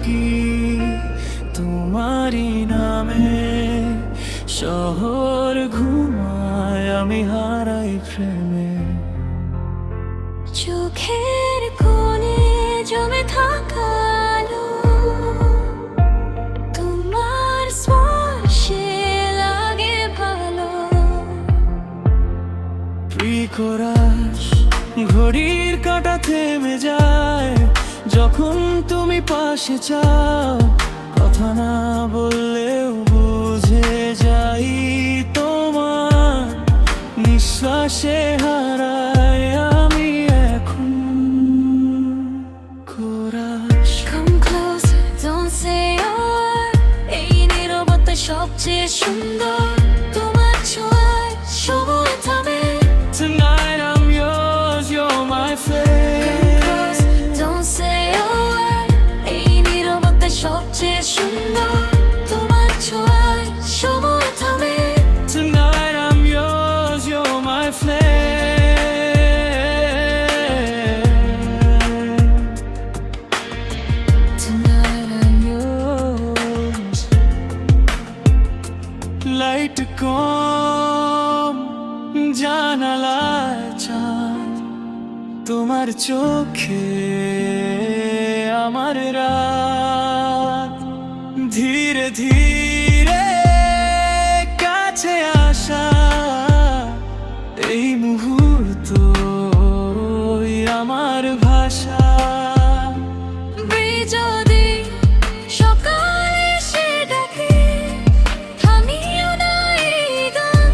থাকি তোমারই নামে। শহর ঘুমায়, আমি হারাই প্রেমে। চোখের কোণে জমে থাকা আলো, তোমার স্পর্শে লাগে ভালো। প্রিয়রাস ঘড়ির কাঁটা থেমে যায় যখন তুমি পাশে চাও। কথা না বললেও বুঝে যাই তোমার নিঃশ্বাসে হারাই আমি এখন chorus. Come closer, don't say a word. এই নীরবতা সবচেয়ে সুন্দর, তোমার ছোঁয়ায় সময় থামে। Tonight I'm yours, you're my flame. Don't say a word. এই নীরবতা সবচেয়ে সুন্দর, তোমার ছোঁয়ায় সময় থামে। Tonight I'm yours, you're my flame. Tonight I'm yours. Light কম, জানালায় চাঁদ, তোমার চোখে আমার রাত। ধীরে ধীরে কাছে আসা এই মুহূর্ত আমার ভাষা। যদি সকালে সে ডাকে, থামিও না এই গান।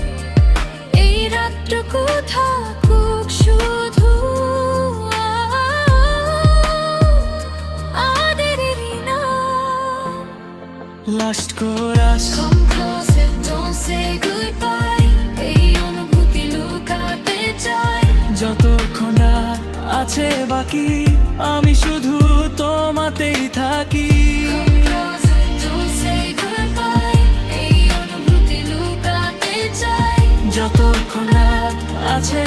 এই রাতটুকু থাকুক শুধু আদেরেরই নাম। Last chorus. Come closer, don't say goodbye. এই অনুভূতি লুকাতে চাই। যতক্ষণ রাত আছে বাকি আমি শুধু তোমাতেই থাকি। Come closer, don't say goodbye. এই অনুভূতি লুকাতে চাই। যতক্ষণ রাত আছে